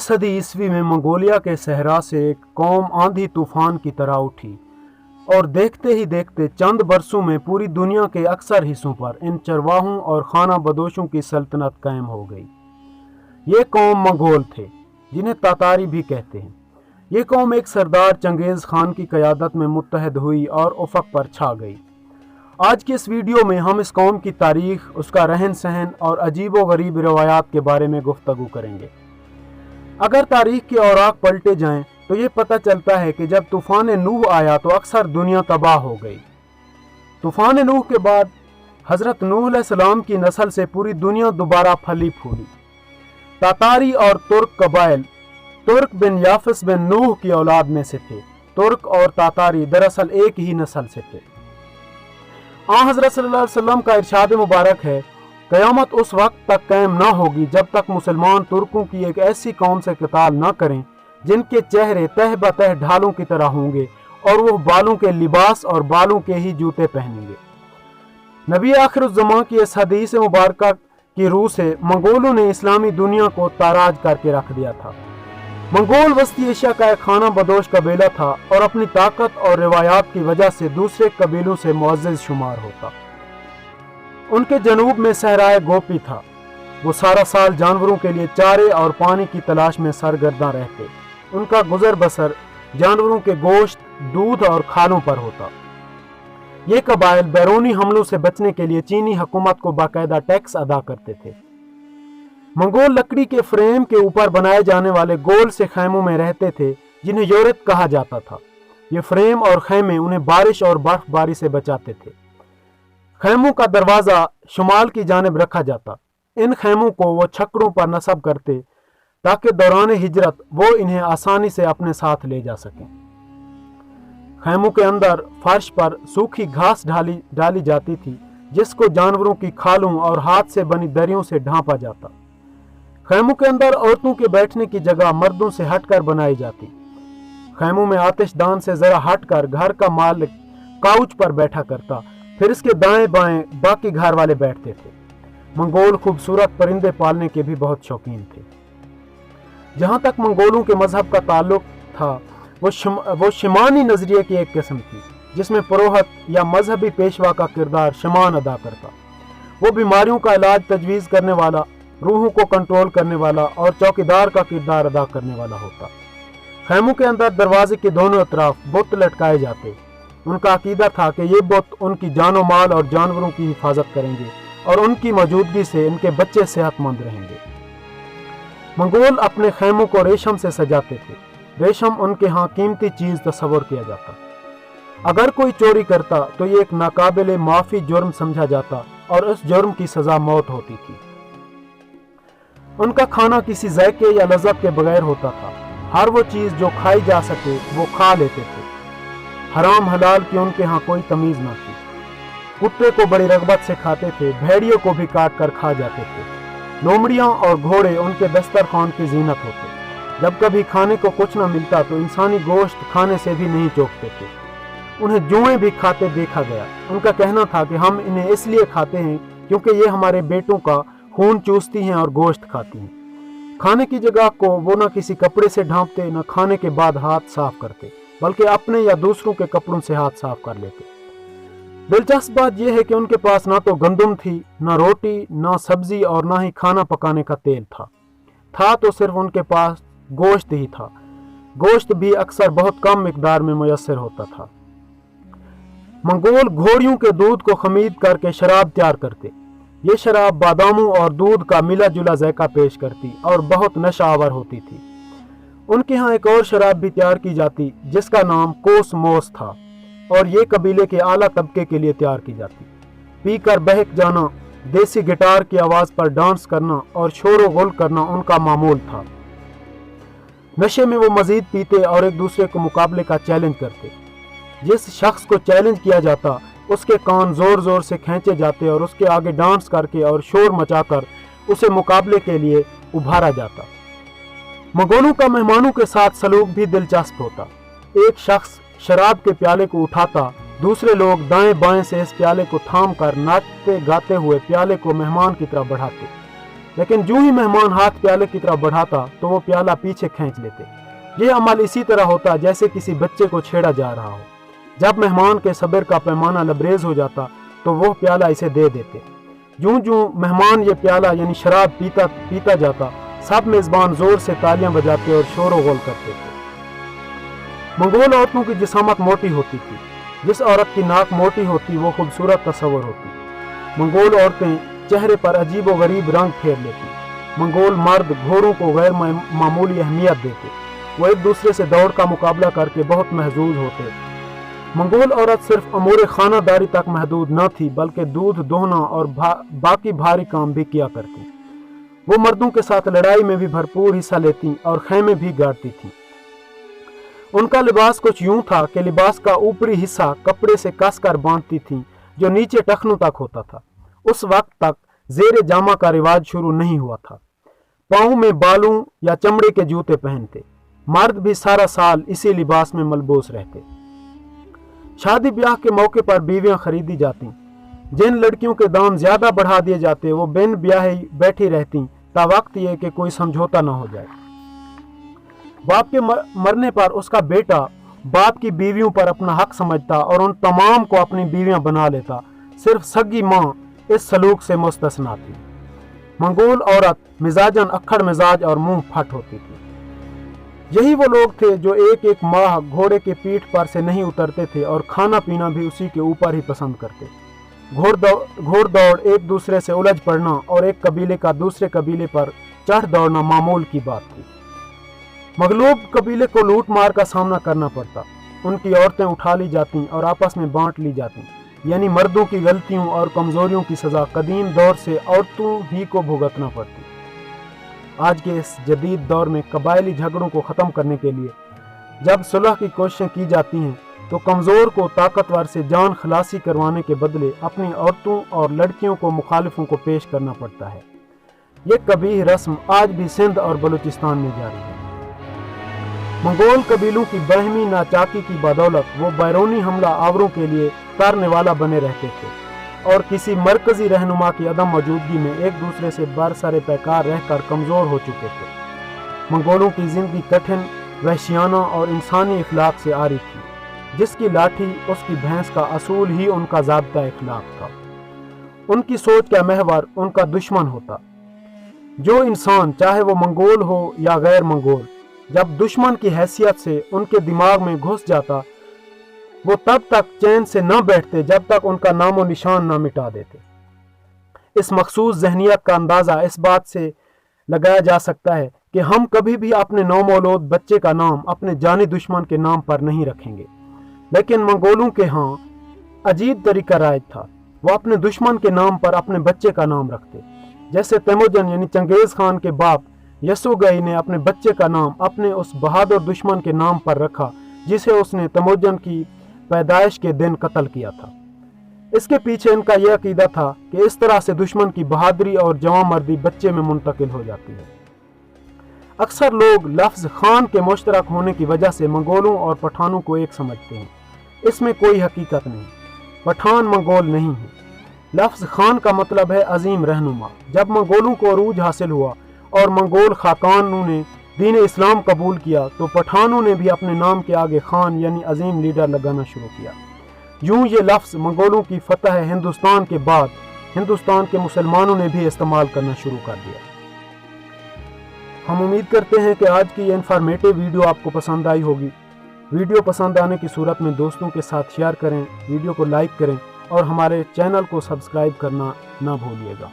सदी ईस्वी में मंगोलिया के सहरा से एक कौम आंधी तूफान की तरह उठी और देखते ही देखते चंद बरसों में पूरी दुनिया के अक्सर हिस्सों पर इन चरवाहों और खाना बदोशों की सल्तनत कायम हो गई। ये कौम मंगोल थे, जिन्हें तातारी भी कहते हैं। ये कौम एक सरदार चंगेज़ खान की क़यादत में मुत्तहद हुई और उफ़क़ पर छा गई। आज के इस वीडियो में हम इस कौम की तारीख़, उसका रहन सहन और अजीबो गरीब रवायात के बारे में गुफ्तगू करेंगे। अगर तारीख़ के औराक पलटे जाएं तो ये पता चलता है कि जब तूफ़ान नूह आया तो अक्सर दुनिया तबाह हो गई। तूफ़ान नूह के बाद हज़रत नूह अलैहिस्सलाम की नस्ल से पूरी दुनिया दोबारा फली फूली। तातारी और तुर्क कबाइल तुर्क बिन याफिस बिन नूह की औलाद में से थे। तुर्क और तातारी दरअसल एक ही नस्ल से थे। हज़रत सल्लल्लाहु अलैहि वसल्लम का इरशाद मुबारक है, क़यामत उस वक्त तक कायम न होगी जब तक मुसलमान तुर्कों की एक ऐसी कौम से क़िताल न करें जिनके चेहरे तह बतह ढालों की तरह होंगे और वो बालों के लिबास और बालों के ही जूते पहनेंगे। नबी आखिरुज़्ज़मां की इस हदीस मुबारक की रूह से मंगोलों ने इस्लामी दुनिया को ताराज करके रख दिया था। मंगोल वस्ती एशिया का एक खाना बदोश कबीला था और अपनी ताकत और रिवायात की वजह से दूसरे कबीलों से मुअज़्ज़ज़ शुमार होता। उनके जनूब में सहराए गोपी था। वो सारा साल जानवरों के लिए चारे और पानी की तलाश में सरगर्दा रहते। उनका गुजर बसर जानवरों के गोश्त, दूध और खालों पर होता। ये कबाइल बैरूनी हमलों से बचने के लिए चीनी हुकूमत को बाकायदा टैक्स अदा करते थे। मंगोल लकड़ी के फ्रेम के ऊपर बनाए जाने वाले गोल से खैमों में रहते थे, जिन्हें योरत कहा जाता था। ये फ्रेम और खैमे उन्हें बारिश और बर्फबारी से बचाते थे। खैमों का दरवाज़ा शुमाल की जानिब रखा जाता। इन खैमों को वो छकड़ों पर नस्ब करते ताकि दौरान हिजरत वो इन्हें आसानी से अपने साथ ले जा सकें। खैमों के अंदर फर्श पर सूखी घास डाली जाती थी, जिसको जानवरों की खालों और हाथ से बनी दरियों से ढांपा जाता। खैमों के अंदर औरतों के बैठने की जगह मर्दों से हटकर बनाई जाती। खैमों में आतिशदान से जरा हटकर घर का मालिक काउच पर बैठा करता, फिर इसके दाएं बाएं बाकी घर वाले बैठते थे। मंगोल खूबसूरत परिंदे पालने के भी बहुत शौकीन थे। जहां तक मंगोलों के मजहब का ताल्लुक था, वो शमानी नजरिए की एक किस्म थी, जिसमें पुरोहित या मजहबी पेशवा का किरदार शमान अदा करता। वो बीमारियों का इलाज तजवीज़ करने वाला, रूहों को कंट्रोल करने वाला और चौकीदार का किरदार अदा करने वाला होता। खैमों के अंदर दरवाजे के दोनों तरफ बुत लटकाए जाते। उनका अकीदा था कि ये बुत उनकी जानो माल और जानवरों की हिफाजत करेंगे और उनकी मौजूदगी से इनके बच्चे सेहतमंद रहेंगे। मंगोल अपने खैमों को रेशम से सजाते थे। रेशम उनके यहाँ कीमती चीज तस्वर किया जाता। अगर कोई चोरी करता तो ये एक नाकाबिले माफी जुर्म समझा जाता और उस जुर्म की सजा मौत होती थी। उनका खाना किसी जायके या लज़्ज़त के बगैर होता था। हर वो चीज जो खाई जा सके वो खा लेते थे। हराम हलाल की उनके यहाँ कोई तमीज न थी। कुत्ते को बड़ी रगबत से खाते थे, भेड़ियों को भी काट कर खा जाते थे। लोमड़ियाँ और घोड़े उनके दस्तरखान की जीनत होते। जब कभी खाने को कुछ न मिलता तो इंसानी गोश्त खाने से भी नहीं चूकते थे। उन्हें जुएं भी खाते देखा गया। उनका कहना था कि हम इन्हें इसलिए खाते हैं क्योंकि ये हमारे बेटों का खून चूसती हैं और गोश्त खाती हैं। खाने की जगह को वो न किसी कपड़े से ढांपते, न खाने के बाद हाथ साफ करते, बल्कि अपने या दूसरों के कपड़ों से हाथ साफ कर लेते। दिलचस्प बात यह है कि उनके पास ना तो गंदम थी, ना रोटी, ना सब्जी और ना ही खाना पकाने का तेल था तो सिर्फ उनके पास गोश्त ही था। गोश्त भी अक्सर बहुत कम मिकदार में मुयस्सर होता था। मंगोल घोड़ियों के दूध को खमीद करके शराब तैयार करते। ये शराब बादामों और दूध का मिला जुला जायका पेश करती और बहुत नशावर होती थी। उनके यहाँ एक और शराब भी तैयार की जाती जिसका नाम कोसमोस था और ये कबीले के आला तबके के लिए तैयार की जाती। पीकर बहक जाना, देसी गिटार की आवाज़ पर डांस करना और शोर गुल करना उनका मामूल था। नशे में वो मजीद पीते और एक दूसरे को मुकाबले का चैलेंज करते। जिस शख्स को चैलेंज किया जाता उसके कान जोर जोर से खींचे जाते और उसके आगे डांस करके और शोर मचाकर उसे मुकाबले के लिए उभारा जाता। मंगोलों का मेहमानों के साथ सलूक भी दिलचस्प होता। एक शख्स शराब के प्याले को उठाता, दूसरे लोग दाएं बाएं से इस प्याले को थाम कर नाचते गाते हुए प्याले को मेहमान की तरफ बढ़ाते। लेकिन जो ही मेहमान हाथ प्याले की तरफ बढ़ाता तो वो प्याला पीछे खींच लेते। ये अमल इसी तरह होता जैसे किसी बच्चे को छेड़ा जा रहा हो। जब मेहमान के सब्र का पैमाना लबरेज हो जाता तो वो प्याला इसे दे देते। यूं यूं मेहमान ये प्याला यानी शराब पीता जाता, सब मेजबान जोर से तालियां बजाते और शोर गोल करते थे। मंगोल औरतों की जिसामत मोटी होती थी। जिस औरत की नाक मोटी होती वो खूबसूरत तस्वर होती। मंगोल औरतें चेहरे पर अजीब व गरीब रंग फेर लेती। मंगोल मर्द घोड़ों को गैर मामूली अहमियत देते। वो एक दूसरे से दौड़ का मुकाबला करके बहुत महजूज होते। मंगोल औरत सिर्फ अमूर खानादारी तक महदूद न थी, बल्कि दूध दोहना और बाकी भारी काम भी किया करती। वो मर्दों के साथ लड़ाई में भी भरपूर हिस्सा लेती और खैमे भी गाड़ती थी। उनका लिबास कुछ यूं था कि लिबास का ऊपरी हिस्सा कपड़े से कसकर बांधती थी, जो नीचे टखनों तक होता था। उस वक्त तक जेर जामा का रिवाज शुरू नहीं हुआ था। पाँव में बालों या चमड़े के जूते पहनते। मर्द भी सारा साल इसी लिबास में मलबूस रहते। शादी ब्याह के मौके पर बीवियां खरीदी जाती। जिन लड़कियों के दाम ज्यादा बढ़ा दिए जाते वो बिन ब्याही बैठी रहती ता वक्त ये कि कोई समझौता न हो जाए। बाप के मरने पर उसका बेटा बाप की बीवियों पर अपना हक समझता और उन तमाम को अपनी बीवियां बना लेता। सिर्फ सगी माँ इस सलूक से मुस्तस्ना थी। मंगोल औरत मिजाजन अक्खड़ मिजाज और मुंह फट होती थी। यही वो लोग थे जो एक एक माह घोड़े के पीठ पर से नहीं उतरते थे और खाना पीना भी उसी के ऊपर ही पसंद करते। घोड़दौड़, एक दूसरे से उलझ पड़ना और एक कबीले का दूसरे कबीले पर चढ़ दौड़ना मामूल की बात थी। मगलूब कबीले को लूट मार का सामना करना पड़ता। उनकी औरतें उठा ली जाती और आपस में बांट ली जाती, यानी मर्दों की गलतियों और कमजोरियों की सजा कदीम दौर से औरतों ही को भुगतना पड़ती। आज के इस जदीद दौर में कबायली झगड़ों को ख़त्म करने के लिए जब सुलह की कोशिशें की जाती हैं तो कमज़ोर को ताकतवर से जान खलासी करवाने के बदले अपनी औरतों और लड़कियों को मुखालिफों को पेश करना पड़ता है। ये कबीह रस्म आज भी सिंध और बलूचिस्तान में जारी है। मंगोल कबीलों की बहमी नाचाकी की बदौलत वो बैरूनी हमला आवरों के लिए तारने वाला बने रहते थे और किसी मरकजी रहनुमा की अदम मौजूदगी में एक दूसरे से बरसरे पैकार रहकर कमज़ोर हो चुके थे। मंगोलों की जिंदगी कठिन, वहशियाना और इंसानी इखलाक से आरी थी। जिसकी लाठी उसकी भैंस का असूल ही उनका ज़ाब्ता इखलाक था। उनकी सोच का महवर उनका दुश्मन होता। जो इंसान, चाहे वो मंगोल हो या गैर मंगोल, जब दुश्मन की हैसियत से उनके दिमाग में घुस जाता वो तब तक चैन से न बैठते जब तक उनका नामो निशान न मिटा देते। इस मखसूस जहनियत का अंदाज़ा इस बात से लगाया जा सकता है कि हम कभी भी अपने नौमौलूद बच्चे का नाम अपने जानी दुश्मन के नाम पर नहीं रखेंगे। लेकिन मंगोलों के यहाँ अजीब तरीका राइज था। वो अपने दुश्मन के नाम पर अपने बच्चे का नाम रखते। जैसे तेमुजन यानी चंगेज़ खान के बाप यसुगई ने अपने बच्चे का नाम अपने उस बहादुर दुश्मन के नाम पर रखा जिसे उसने तेमुजन की पैदाइश के दिन कत्ल किया था। इसके पीछे इनका यह अकीदा था कि इस तरह से दुश्मन की बहादुरी और जवांमर्दी बच्चे में मुंतकिल हो जाती है। अक्सर लोग लफ्ज़ खान के मुश्तरक होने की वजह से मंगोलों और पठानों को एक समझते हैं। इसमें कोई हकीकत नहीं। पठान मंगोल नहीं है। लफ्ज़ खान का मतलब है अजीम रहनुमा। जब मंगोलों को अरूज हासिल हुआ और मंगोल खाकानों ने दीन इस्लाम कबूल किया तो पठानों ने भी अपने नाम के आगे खान यानी अजीम लीडर लगाना शुरू किया। यूं ये लफ्ज़ मंगोलों की फतह हिंदुस्तान के बाद हिंदुस्तान के मुसलमानों ने भी इस्तेमाल करना शुरू कर दिया। हम उम्मीद करते हैं कि आज की ये इन्फॉर्मेटिव वीडियो आपको पसंद आई होगी। वीडियो पसंद आने की सूरत में दोस्तों के साथ शेयर करें, वीडियो को लाइक करें और हमारे चैनल को सब्सक्राइब करना ना भूलिएगा।